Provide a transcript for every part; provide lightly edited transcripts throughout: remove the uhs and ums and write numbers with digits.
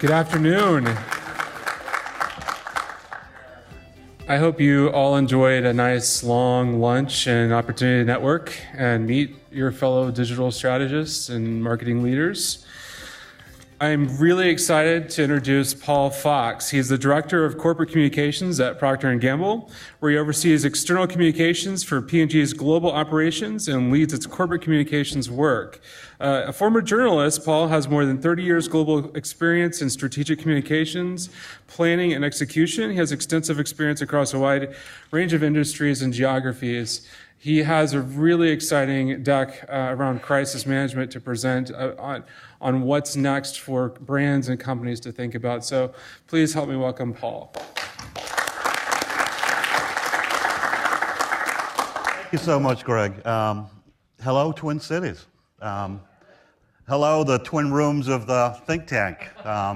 Good afternoon. I hope you all enjoyed a nice long lunch and opportunity to network and meet your fellow digital strategists and marketing leaders. I'm really excited to introduce Paul Fox. He's the Director of Corporate Communications at Proctor Gamble, where he oversees external communications for P&G's global operations and leads its corporate communications work. A former journalist, Paul has more than 30 years global experience in strategic communications, planning, and execution. He has extensive experience across a wide range of industries and geographies. He has a really exciting deck around crisis management to present on what's next for brands and companies to think about. So please help me welcome Paul. Thank you so much, Greg. Hello, Twin Cities. Hello, the twin rooms of the ThinkTANK.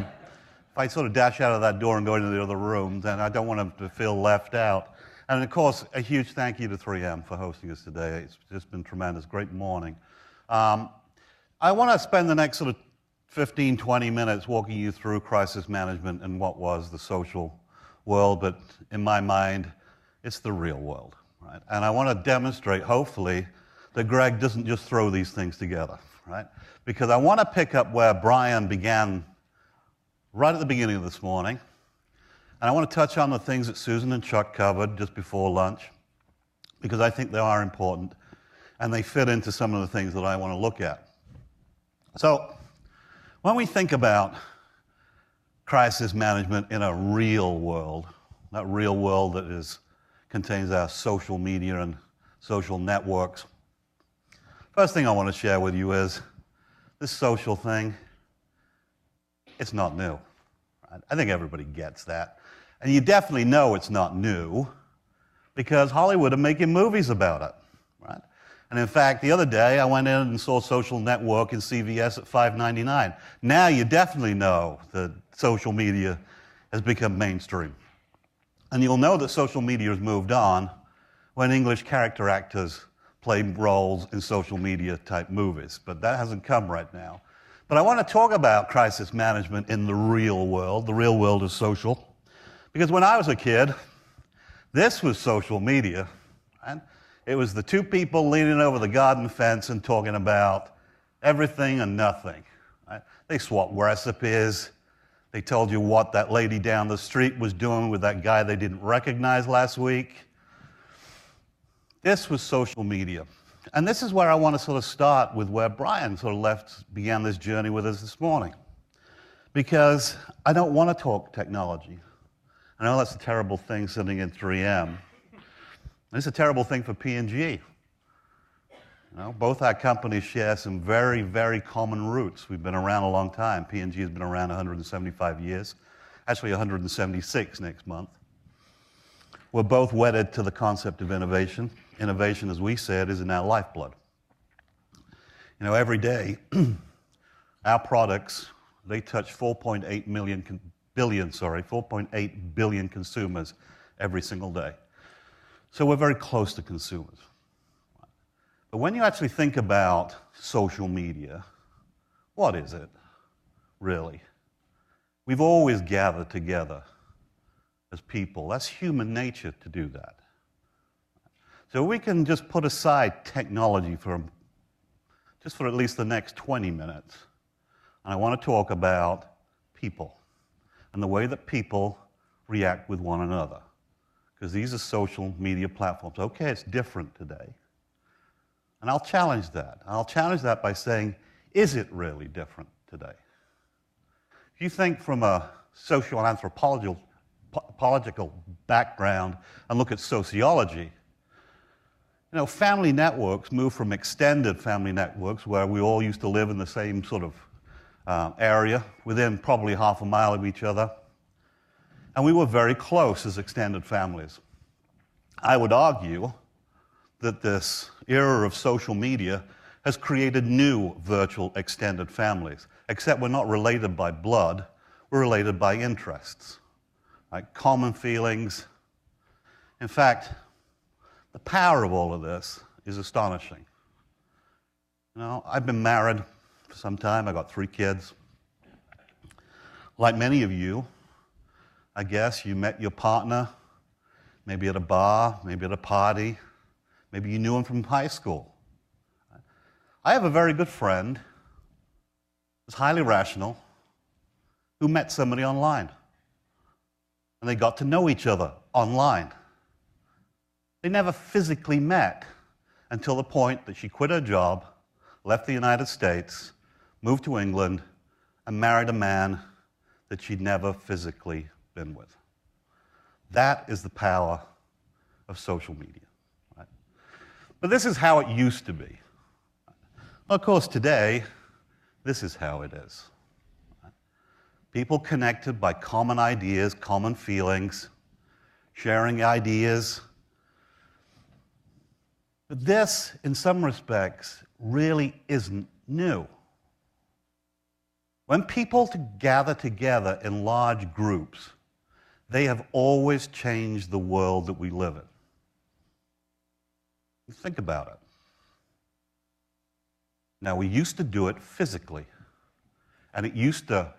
If I sort of dash out of that door and go into the other room, then I don't want them to feel left out. And of course, a huge thank you to 3M for hosting us today. It's just been tremendous. Great morning. I want to spend the next sort of 15, 20 minutes walking you through crisis management and what was the social world, but in my mind, it's the real world, right? And I want to demonstrate, hopefully, that Greg doesn't just throw these things together, right? Because I want to pick up where Brian began right at the beginning of this morning. And I want to touch on the things that Susan and Chuck covered just before lunch, because I think they are important, and they fit into some of the things that I want to look at. So, when we think about crisis management in a real world, that real world that contains our social media and social networks, first thing I want to share with you is this social thing, it's not new. Right? I think everybody gets that. And you definitely know it's not new because Hollywood are making movies about it, right? And in fact, the other day, I went in and saw Social Network in CVS at $5.99. Now you definitely know that social media has become mainstream. And you'll know that social media has moved on when English character actors play roles in social media type movies. But that hasn't come right now. But I want to talk about crisis management in the real world. The real world is social. Because when I was a kid, this was social media, right? It was the two people leaning over the garden fence and talking about everything and nothing. Right? They swapped recipes. They told you what that lady down the street was doing with that guy they didn't recognize last week. This was social media. And this is where I want to sort of start with where Brian sort of began this journey with us this morning. Because I don't want to talk technology. I know that's a terrible thing sitting in 3M. It's a terrible thing for P&G. You know, both our companies share some very, very common roots. We've been around a long time. P&G has been around 175 years, actually 176 next month. We're both wedded to the concept of innovation. Innovation, as we said, is in our lifeblood. You know, every day, our products, they touch 4.8 billion consumers every single day. So we're very close to consumers. But when you actually think about social media, what is it, really? We've always gathered together as people. That's human nature to do that. So we can just put aside technology for at least the next 20 minutes. And I want to talk about people and the way that people react with one another. Because these are social media platforms. Okay, it's different today. And I'll challenge that. I'll challenge that by saying, is it really different today? If you think from a social and anthropological background and look at sociology, you know, family networks move from extended family networks where we all used to live in the same sort of area within probably half a mile of each other. And we were very close as extended families. I would argue that this era of social media has created new virtual extended families, except we're not related by blood, we're related by interests, like common feelings. In fact, the power of all of this is astonishing. You know, I've been married for some time. I got 3 kids. Like many of you, I guess you met your partner, maybe at a bar, maybe at a party, maybe you knew him from high school. I have a very good friend who's highly rational, who met somebody online. And they got to know each other online. They never physically met until the point that she quit her job, left the United States, moved to England, and married a man that she'd never physically been with. That is the power of social media. Right? But this is how it used to be. Of course, today, this is how it is. People connected by common ideas, common feelings, sharing ideas. But this, in some respects, really isn't new. When people gather together in large groups, they have always changed the world that we live in. Think about it. Now, we used to do it physically, and it used to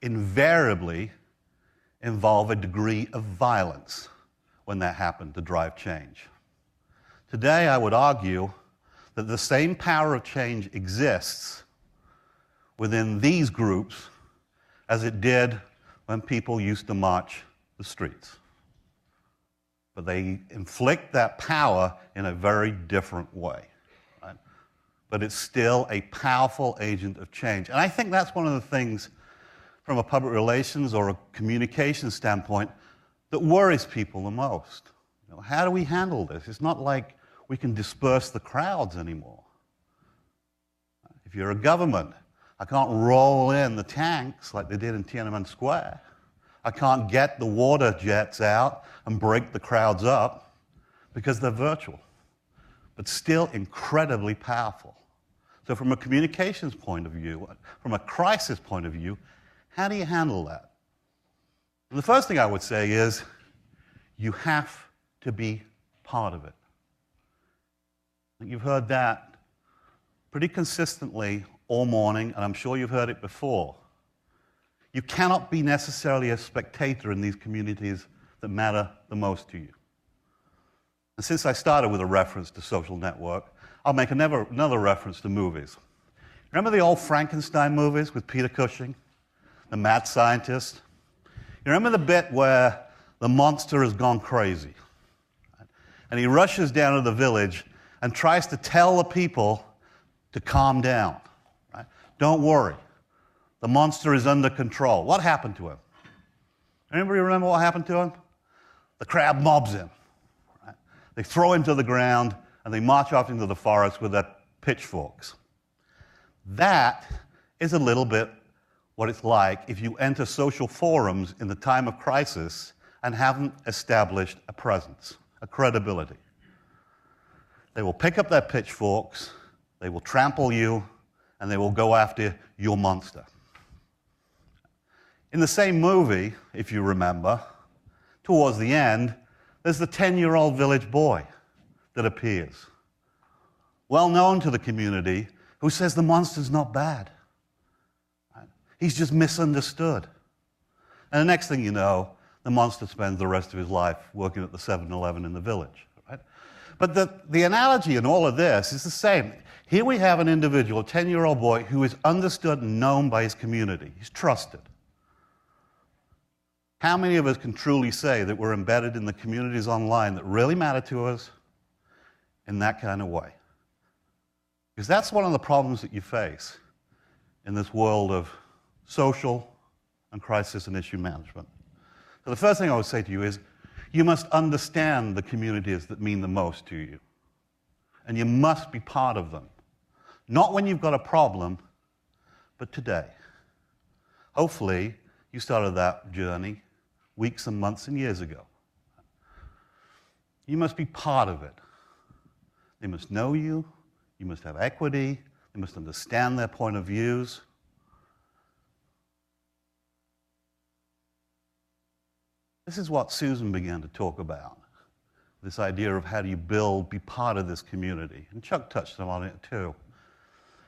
invariably involve a degree of violence when that happened to drive change. Today, I would argue that the same power of change exists within these groups as it did when people used to march the streets. But they inflict that power in a very different way. Right? But it's still a powerful agent of change. And I think that's one of the things from a public relations or a communication standpoint that worries people the most. You know, how do we handle this? It's not like we can disperse the crowds anymore. If you're a government, I can't roll in the tanks like they did in Tiananmen Square. I can't get the water jets out and break the crowds up because they're virtual, but still incredibly powerful. So from a communications point of view, from a crisis point of view, how do you handle that? And the first thing I would say is you have to be part of it. You've heard that pretty consistently all morning, and I'm sure you've heard it before. You cannot be necessarily a spectator in these communities that matter the most to you. And since I started with a reference to social network, I'll make another reference to movies. Remember the old Frankenstein movies with Peter Cushing, the mad scientist? You remember the bit where the monster has gone crazy? And he rushes down to the village and tries to tell the people to calm down. Right? Don't worry. The monster is under control. What happened to him? Anybody remember what happened to him? The crowd mobs him. Right? They throw him to the ground, and they march off into the forest with their pitchforks. That is a little bit what it's like if you enter social forums in the time of crisis and haven't established a presence, a credibility. They will pick up their pitchforks, they will trample you, and they will go after your monster. In the same movie, if you remember, towards the end, there's the 10-year-old village boy that appears, well known to the community, who says the monster's not bad. Right? He's just misunderstood. And the next thing you know, the monster spends the rest of his life working at the 7-Eleven in the village. Right? But the analogy in all of this is the same. Here we have an individual, a 10-year-old boy, who is understood and known by his community. He's trusted. How many of us can truly say that we're embedded in the communities online that really matter to us in that kind of way? Because that's one of the problems that you face in this world of social and crisis and issue management. So the first thing I would say to you is you must understand the communities that mean the most to you. And you must be part of them. Not when you've got a problem, but today. Hopefully, you started that journey weeks and months and years ago. You must be part of it. They must know you. You must have equity. They must understand their point of views. This is what Susan began to talk about, this idea of how do you build, be part of this community. And Chuck touched on it too.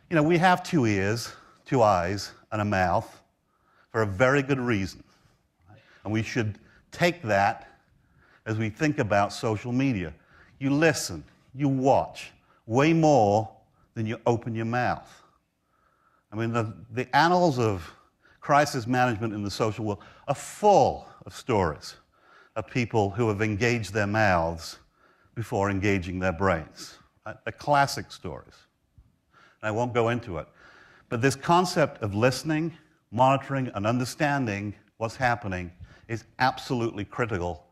You know, we have 2 ears, 2 eyes, and a mouth. for a very good reason. And we should take that as we think about social media. You listen, you watch, way more than you open your mouth. I mean, the annals of crisis management in the social world are full of stories of people who have engaged their mouths before engaging their brains. They're classic stories. And I won't go into it. But this concept of listening, monitoring, and understanding what's happening is absolutely critical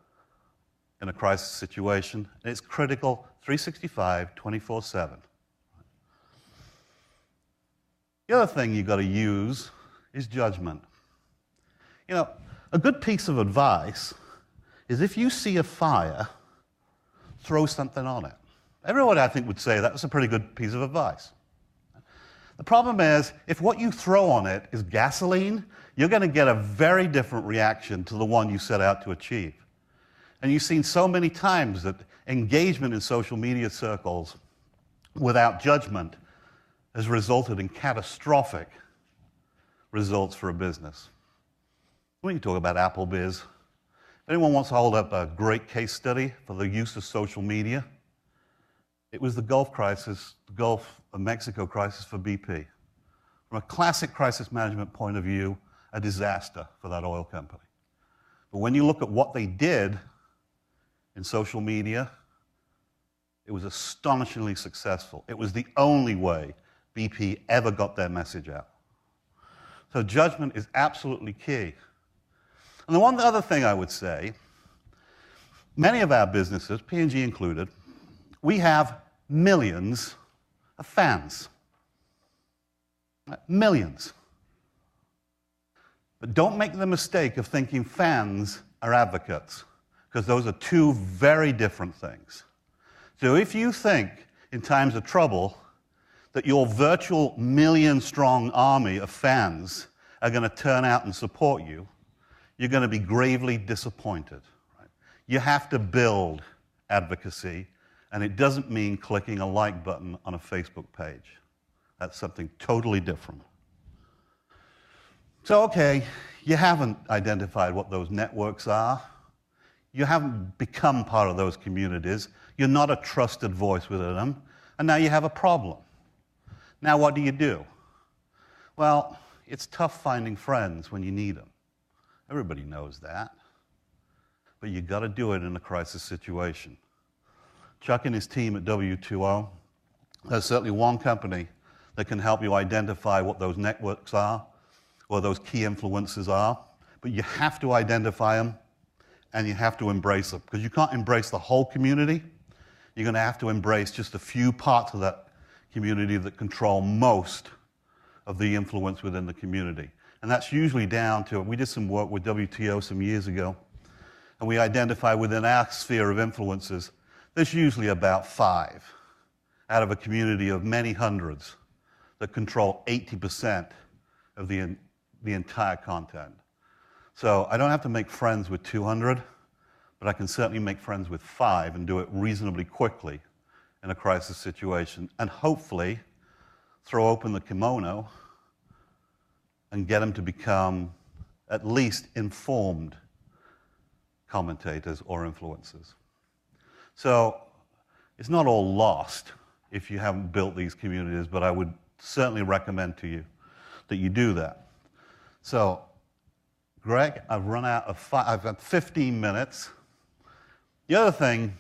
in a crisis situation. And it's critical 365, 24/7. The other thing you've got to use is judgment. You know, a good piece of advice is if you see a fire, throw something on it. Everyone, I think, would say that was a pretty good piece of advice. The problem is, if what you throw on it is gasoline, you're going to get a very different reaction to the one you set out to achieve. And you've seen so many times that engagement in social media circles without judgment has resulted in catastrophic results for a business. We can talk about Applebee's. If anyone wants to hold up a great case study for the use of social media, it was the Gulf crisis, the Gulf of Mexico crisis for BP. From a classic crisis management point of view, a disaster for that oil company. But when you look at what they did in social media, it was astonishingly successful. It was the only way BP ever got their message out. So judgment is absolutely key. And the one other thing I would say, many of our businesses, P&G included, we have millions of fans. Millions. But don't make the mistake of thinking fans are advocates, because those are two very different things. So if you think in times of trouble that your virtual million-strong army of fans are going to turn out and support you, you're going to be gravely disappointed. Right? You have to build advocacy, and it doesn't mean clicking a like button on a Facebook page. That's something totally different. So, okay, you haven't identified what those networks are. You haven't become part of those communities. You're not a trusted voice within them, and now you have a problem. Now what do? Well, it's tough finding friends when you need them. Everybody knows that. But you've got to do it in a crisis situation. Chuck and his team at W2O, there's certainly one company that can help you identify what those networks are, or those key influences are, but you have to identify them, and you have to embrace them, because you can't embrace the whole community. You're going to have to embrace just a few parts of that community that control most of the influence within the community. And that's usually down to, we did some work with WTO some years ago, and we identified within our sphere of influences, there's usually about 5 out of a community of many hundreds that control 80% of the entire content. So I don't have to make friends with 200, but I can certainly make friends with 5 and do it reasonably quickly in a crisis situation, and hopefully throw open the kimono and get them to become at least informed commentators or influencers. So it's not all lost if you haven't built these communities, but I would certainly recommend to you that you do that. So, Greg, I've run out of I've got 15 minutes. The other thing,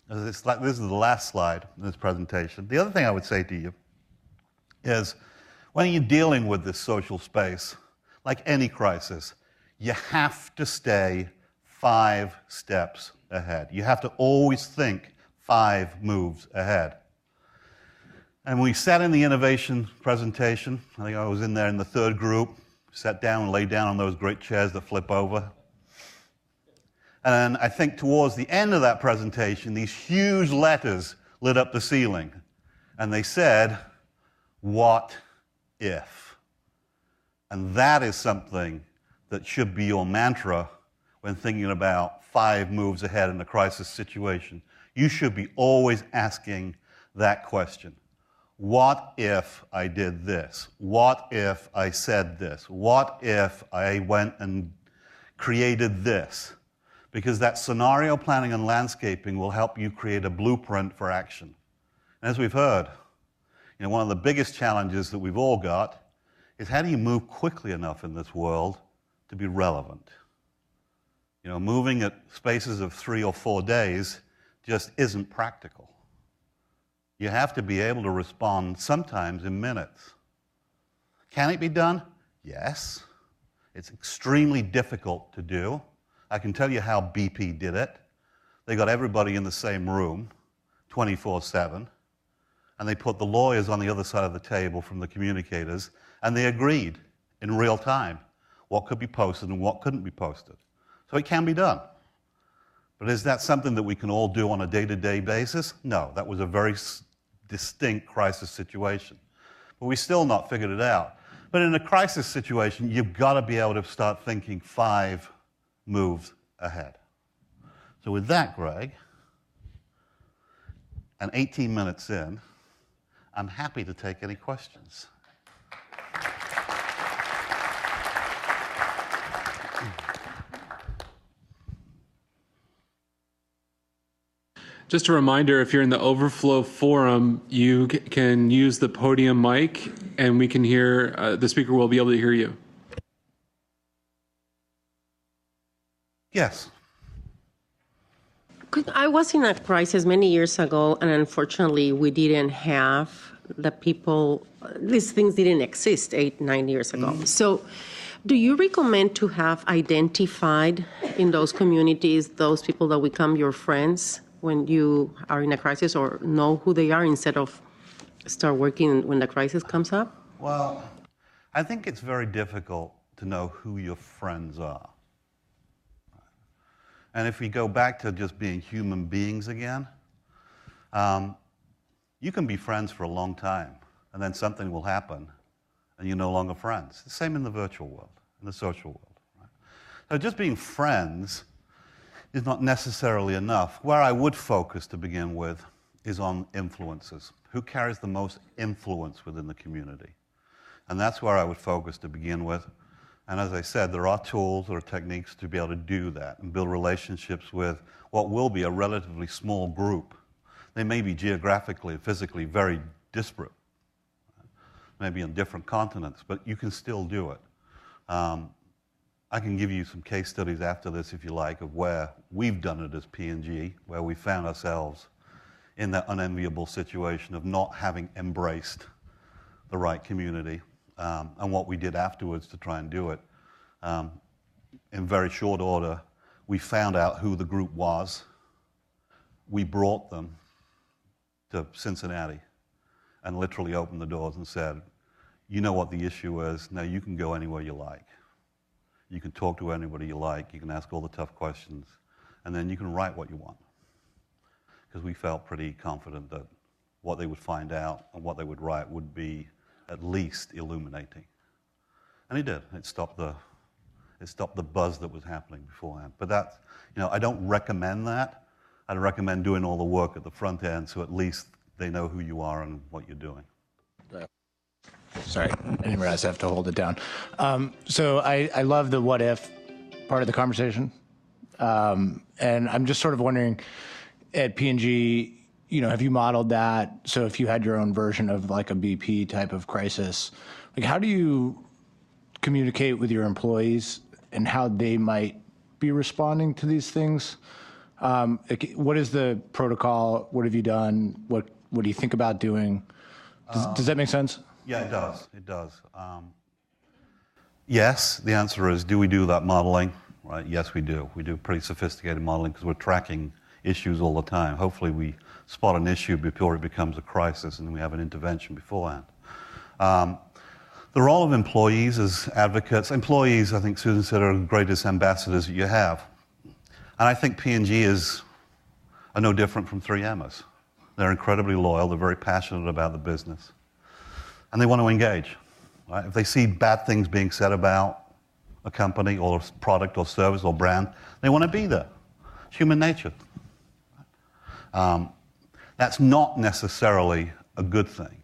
this is the last slide in this presentation. The other thing I would say to you is, when you're dealing with this social space, like any crisis, you have to stay 5 steps ahead. You have to always think 5 moves ahead. And we sat in the innovation presentation. I think I was in there in the 3rd group, sat down and laid down on those great chairs that flip over. And I think towards the end of that presentation, these huge letters lit up the ceiling. And they said, "What if?" And that is something that should be your mantra when thinking about 5 moves ahead in a crisis situation. You should be always asking that question. What if I did this? What if I said this? What if I went and created this? Because that scenario planning and landscaping will help you create a blueprint for action. And as we've heard, one of the biggest challenges that we've all got is how do you move quickly enough in this world to be relevant? Moving at spaces of 3 or 4 days just isn't practical. You have to be able to respond sometimes in minutes. Can it be done? Yes. It's extremely difficult to do. I can tell you how BP did it. They got everybody in the same room, 24/7, and they put the lawyers on the other side of the table from the communicators, and they agreed in real time what could be posted and what couldn't be posted. So it can be done. But is that something that we can all do on a day-to-day basis? No, that was a very distinct crisis situation. But we still not figured it out. But in a crisis situation, you've got to be able to start thinking 5 moves ahead. So with that, Greg, and 18 minutes in, I'm happy to take any questions. Just a reminder, if you're in the Overflow forum, you can use the podium mic, and we can hear, the speaker will be able to hear you. Yes. I was in a crisis many years ago, and unfortunately, we didn't have the people, these things didn't exist 8, 9 years ago. Mm-hmm. So do you recommend to have identified in those communities those people that become your friends when you are in a crisis, or know who they are instead of start working when the crisis comes up? Well, I think it's very difficult to know who your friends are. And if we go back to just being human beings again, you can be friends for a long time, and then something will happen, and you're no longer friends. The same in the virtual world, in the social world. Right? So just being friends is not necessarily enough. Where I would focus to begin with is on influences. Who carries the most influence within the community? And that's where I would focus to begin with. And as I said, there are tools or techniques to be able to do that and build relationships with what will be a relatively small group. They may be geographically and physically very disparate, maybe on different continents, but you can still do it. I can give you some case studies after this, if you like, of where we've done it as P&G, where we found ourselves in that unenviable situation of not having embraced the right community, and what we did afterwards to try and do it. In very short order, we found out who the group was. We brought them to Cincinnati and literally opened the doors and said, you know what the issue is, now you can go anywhere you like. You can talk to anybody you like, you can ask all the tough questions, and then you can write what you want. Because we felt pretty confident that what they would find out and what they would write would be at least illuminating. And it did. It stopped the buzz that was happening beforehand. But that's, I don't recommend that. I'd recommend doing all the work at the front end so at least they know who you are and what you're doing. Sorry, I didn't realize I have to hold it down. So I love the what if part of the conversation. And I'm just sort of wondering, at P&G, have you modeled that? So if you had your own version of like a BP type of crisis, like how do you communicate with your employees and how they might be responding to these things? What is the protocol? What have you done? What do you think about doing? Does that make sense? Yeah, it does. It does. Yes, the answer is, do we do that modeling? Right? Yes, we do. We do pretty sophisticated modeling because we're tracking issues all the time. Hopefully we spot an issue before it becomes a crisis and we have an intervention beforehand. The role of employees as advocates, employees, I think Susan said, are the greatest ambassadors that you have. And I think P&G are no different from 3Mers. They're incredibly loyal, they're very passionate about the business. And they want to engage. Right? If they see bad things being said about a company or a product or service or brand, they want to be there. It's human nature. That's not necessarily a good thing.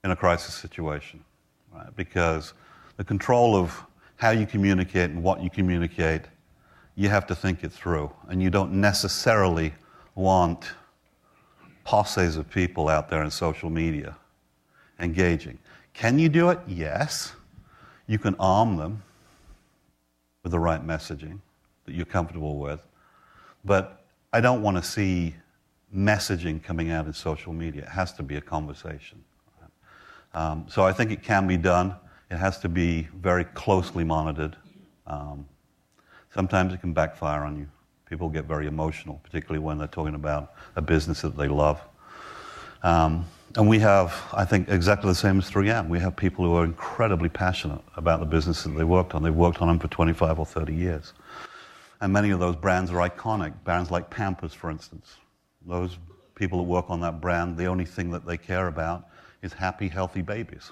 in a crisis situation, right? Because the control of how you communicate and what you communicate, you have to think it through. And you don't necessarily want posses of people out there in social media engaging. Can you do it? Yes. You can arm them with the right messaging that you're comfortable with. But I don't want to see messaging coming out in social media. It has to be a conversation. So I think it can be done. It has to be very closely monitored. Sometimes it can backfire on you. People get very emotional, particularly when they're talking about a business that they love. And we have, I think, exactly the same as 3M. We have people who are incredibly passionate about the business that they worked on. They've worked on them for 25 or 30 years. And many of those brands are iconic. Brands like Pampers, for instance. Those people that work on that brand, the only thing that they care about is happy, healthy babies.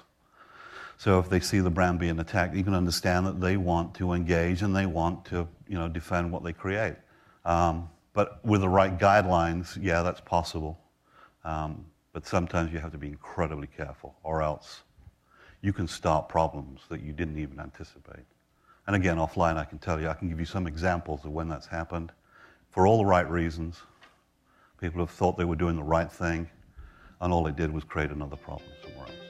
So if they see the brand being attacked, you can understand that they want to engage and they want to, defend what they create. But with the right guidelines, yeah, that's possible. But sometimes you have to be incredibly careful, or else you can start problems that you didn't even anticipate. And again, offline, I can tell you, I can give you some examples of when that's happened for all the right reasons. People have thought they were doing the right thing, and all it did was create another problem somewhere else.